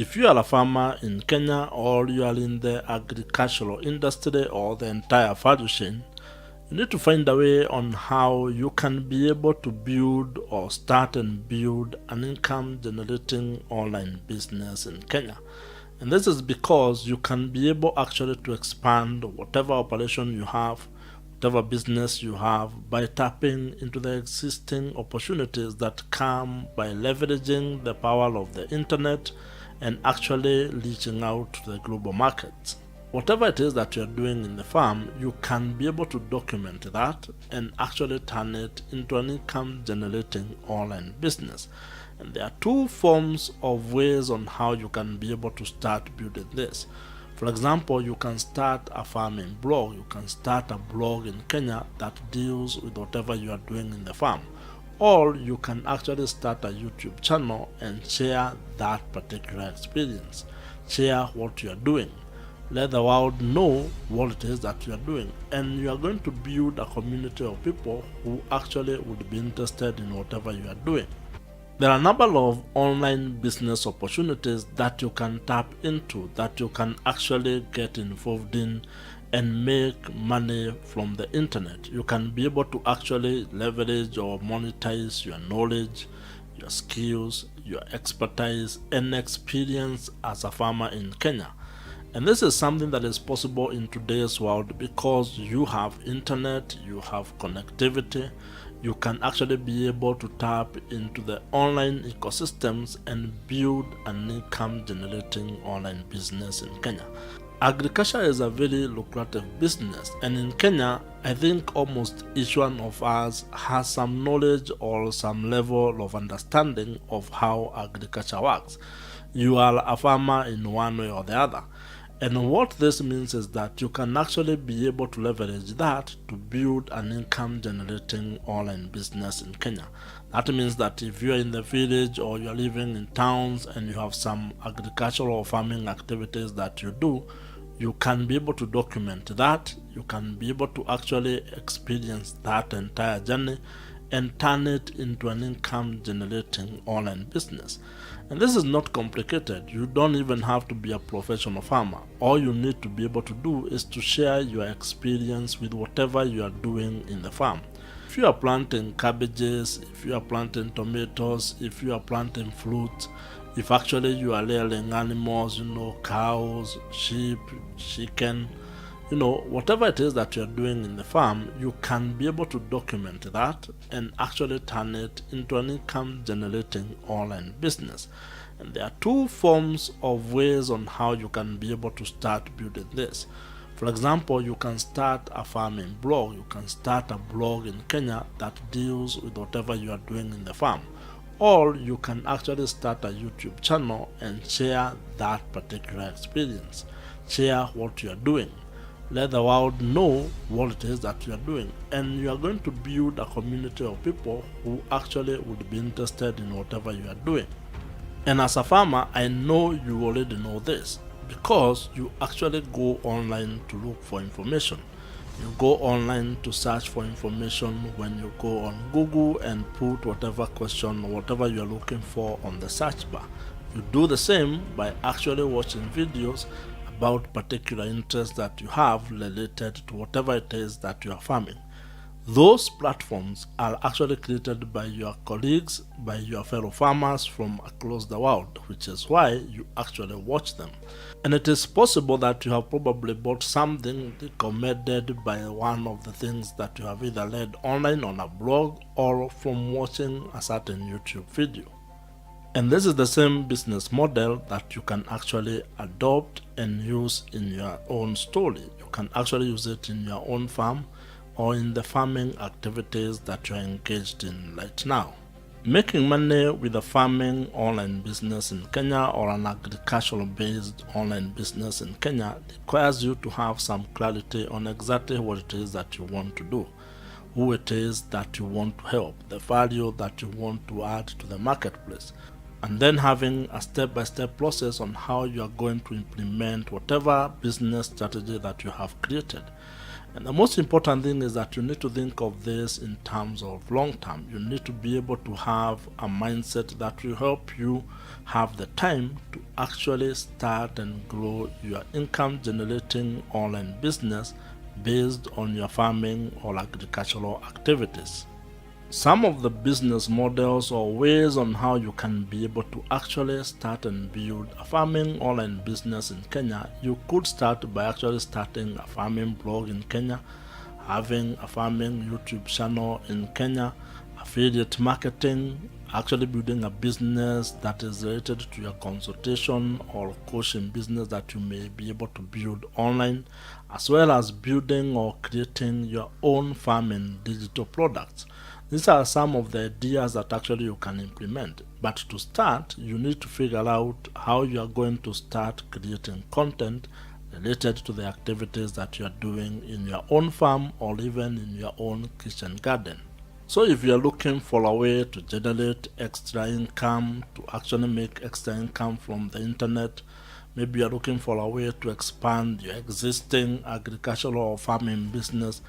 If you are a farmer in Kenya or you are in the agricultural industry or the entire value chain, you need to find a way on how you can be able to build or start and build an income generating online business in Kenya. And this is because you can be able actually to expand whatever operation you have, whatever business you have, by tapping into the existing opportunities that come by leveraging the power of the internet and actually reaching out to the global markets. Whatever it is that you're doing in the farm, you can be able to document that and actually turn it into an income generating online business. And there are two forms of ways on how you can be able to start building this. For example, you can start a farming blog. You can start a blog in Kenya that deals with whatever you are doing in the farm. Or you can actually start a YouTube channel and share that particular experience. Share what you are doing. Let the world know what it is that you are doing, and you are going to build a community of people who actually would be interested in whatever you are doing. There are a number of online business opportunities that you can tap into, that you can actually get involved in and make money from the internet. You can be able to actually leverage or monetize your knowledge, your skills, your expertise, and experience as a farmer in Kenya. And this is something that is possible in today's world because you have internet, you have connectivity, you can actually be able to tap into the online ecosystems and build an income generating online business in Kenya. Agriculture is a very lucrative business, and in Kenya, I think almost each one of us has some knowledge or some level of understanding of how agriculture works. You are a farmer in one way or the other. And what this means is that you can actually be able to leverage that to build an income generating online business in Kenya. That means that if you are in the village or you are living in towns and you have some agricultural or farming activities that you do, you can be able to document that. You can be able to actually experience that entire journey and turn it into an income generating online business. And this is not complicated. You don't even have to be a professional farmer. All you need to be able to do is to share your experience with whatever you are doing in the farm. If you are planting cabbages, if you are planting tomatoes, if you are planting fruit, if actually you are rearing animals, cows, sheep, chicken, whatever it is that you're doing in the farm, you can be able to document that and actually turn it into an income generating online business. And there are two forms of ways on how you can be able to start building this. For example, you can start a farming blog. You can start a blog in Kenya that deals with whatever you are doing in the farm. Or you can actually start a YouTube channel and share that particular experience. Share what you are doing. Let the world know what it is that you are doing, and you are going to build a community of people who actually would be interested in whatever you are doing. And as a farmer, I know you already know this because you actually go online to look for information. You go online to search for information when you go on Google and put whatever question or whatever you are looking for on the search bar. You do the same by actually watching videos about particular interests that you have related to whatever it is that you are farming. Those platforms are actually created by your colleagues, by your fellow farmers from across the world, which is why you actually watch them. And it is possible that you have probably bought something recommended by one of the things that you have either read online on a blog or from watching a certain YouTube video. And this is the same business model that you can actually adopt and use in your own story. You can actually use it in your own farm or in the farming activities that you are engaged in right now. Making money with a farming online business in Kenya or an agricultural based online business in Kenya requires you to have some clarity on exactly what it is that you want to do, who it is that you want to help, the value that you want to add to the marketplace, and then having a step-by-step process on how you are going to implement whatever business strategy that you have created. And the most important thing is that you need to think of this in terms of long term. You need to be able to have a mindset that will help you have the time to actually start and grow your income generating online business based on your farming or agricultural activities. Some of the business models or ways on how you can be able to actually start and build a farming online business in Kenya. You could start by actually starting a farming blog in Kenya, having a farming YouTube channel in Kenya, affiliate marketing, actually building a business that is related to your consultation or coaching business that you may be able to build online, as well as building or creating your own farming digital products. These are some of the ideas that actually you can implement. But to start, you need to figure out how you are going to start creating content related to the activities that you are doing in your own farm or even in your own kitchen garden. So if you are looking for a way to generate extra income, to actually make extra income from the internet, maybe you are looking for a way to expand your existing agricultural or farming business,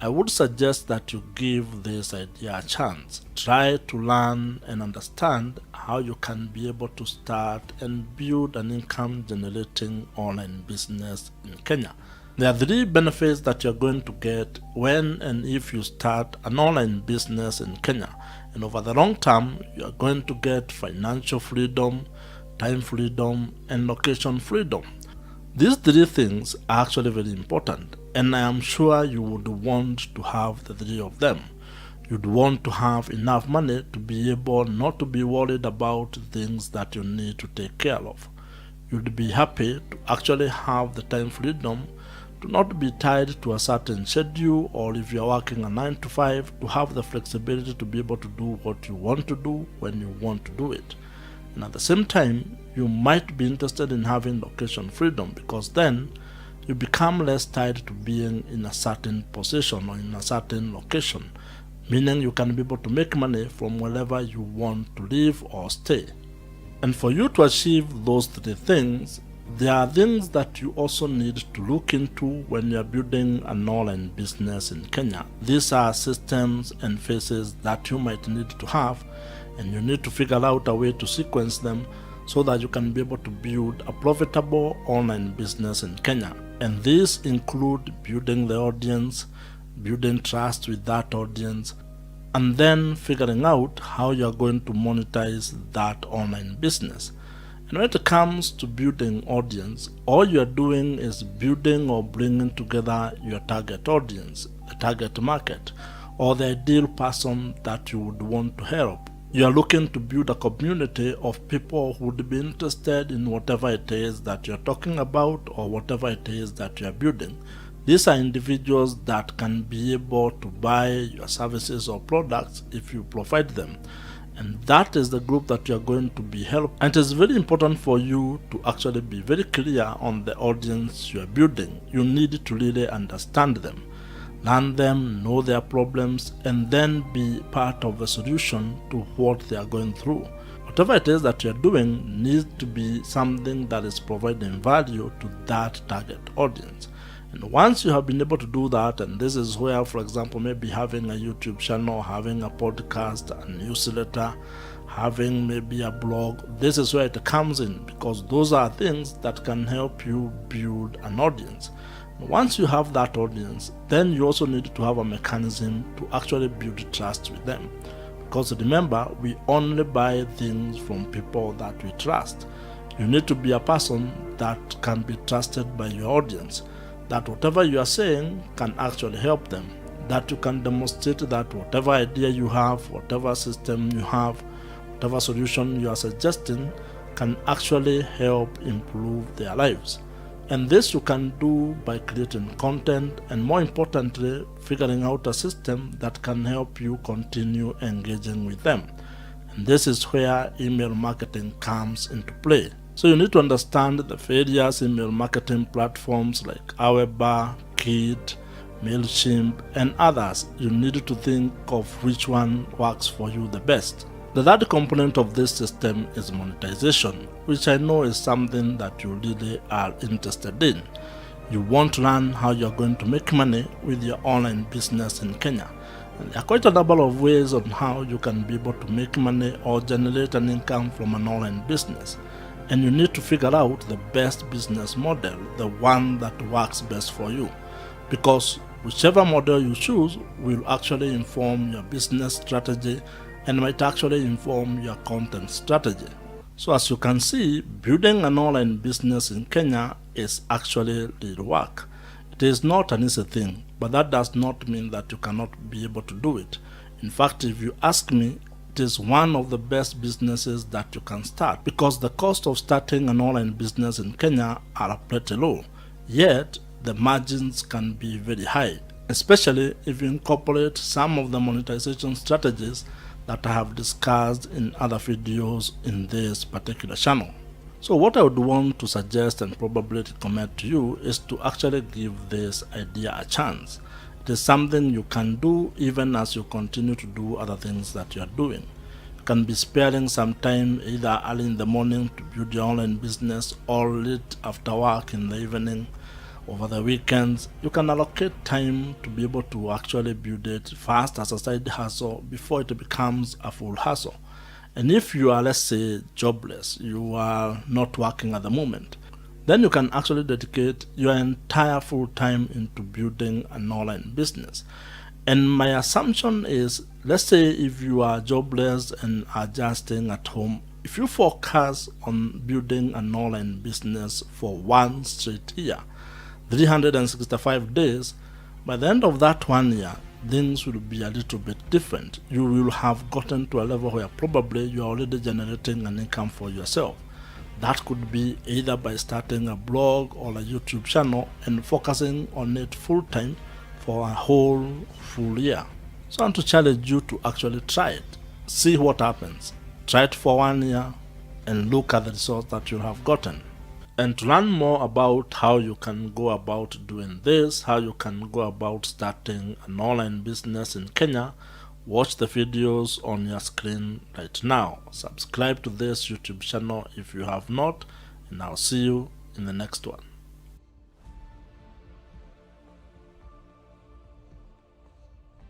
I would suggest that you give this idea a chance. Try to learn and understand how you can be able to start and build an income generating online business in Kenya. There are 3 benefits that you're going to get when and if you start an online business in Kenya. And over the long term, you're going to get financial freedom, time freedom, and location freedom. These 3 things are actually very important, and I am sure you would want to have the 3 of them. You'd want to have enough money to be able not to be worried about things that you need to take care of. You'd be happy to actually have the time freedom to not be tied to a certain schedule, or if you're working a 9 to 5, to have the flexibility to be able to do what you want to do when you want to do it. And at the same time, you might be interested in having location freedom, because then you become less tied to being in a certain position or in a certain location, meaning you can be able to make money from wherever you want to live or stay. And for you to achieve those 3 things, there are things that you also need to look into when you are building an online business in Kenya. These are systems and phases that you might need to have, and you need to figure out a way to sequence them so that you can be able to build a profitable online business in Kenya. And these include building the audience, building trust with that audience, and then figuring out how you're going to monetize that online business. And when it comes to building audience, all you're doing is building or bringing together your target audience, the target market, or the ideal person that you would want to help. You are looking to build a community of people who would be interested in whatever it is that you're talking about or whatever it is that you're building. These are individuals that can be able to buy your services or products if you provide them. And that is the group that you are going to be helping. And it is very important for you to actually be very clear on the audience you are building. You need to really understand them, learn them, know their problems, and then be part of the solution to what they are going through. Whatever it is that you are doing needs to be something that is providing value to that target audience. And once you have been able to do that, and this is where, for example, maybe having a YouTube channel, having a podcast, a newsletter, having maybe a blog, this is where it comes in, because those are things that can help you build an audience. Once you have that audience, then you also need to have a mechanism to actually build trust with them. Because remember, we only buy things from people that we trust. You need to be a person that can be trusted by your audience, that whatever you are saying can actually help them, that you can demonstrate that whatever idea you have, whatever system you have, whatever solution you are suggesting can actually help improve their lives. And this you can do by creating content, and more importantly, figuring out a system that can help you continue engaging with them. And this is where email marketing comes into play. So you need to understand the various email marketing platforms like Aweber, Kit, MailChimp, and others. You need to think of which one works for you the best. The third component of this system is monetization, which I know is something that you really are interested in. You want to learn how you're going to make money with your online business in Kenya. And there are quite a number of ways on how you can be able to make money or generate an income from an online business. And you need to figure out the best business model, the one that works best for you. Because whichever model you choose will actually inform your business strategy and might actually inform your content strategy. So as you can see, building an online business in Kenya is actually real work. It is not an easy thing, but that does not mean that you cannot be able to do it. In fact, if you ask me, it is one of the best businesses that you can start because the cost of starting an online business in Kenya are pretty low. Yet, the margins can be very high, especially if you incorporate some of the monetization strategies that I have discussed in other videos in this particular channel. So what I would want to suggest and probably recommend to you is to actually give this idea a chance. It is something you can do even as you continue to do other things that you are doing. You can be sparing some time either early in the morning to build your online business or late after work in the evening. Over the weekends, you can allocate time to be able to actually build it first as a side hustle before it becomes a full hustle. And if you are, let's say, jobless, you are not working at the moment, then you can actually dedicate your entire full time into building an online business. And my assumption is, let's say if you are jobless and are just staying at home, if you focus on building an online business for one straight year, 365 days, by the end of that 1 year, things will be a little bit different. You will have gotten to a level where probably you are already generating an income for yourself. That could be either by starting a blog or a YouTube channel and focusing on it full time for a whole full year. So I want to challenge you to actually try it. See what happens. Try it for 1 year and look at the results that you have gotten. And to learn more about how you can go about doing this, how you can go about starting an online business in Kenya, watch the videos on your screen right now. Subscribe to this YouTube channel if you have not, and I'll see you in the next one.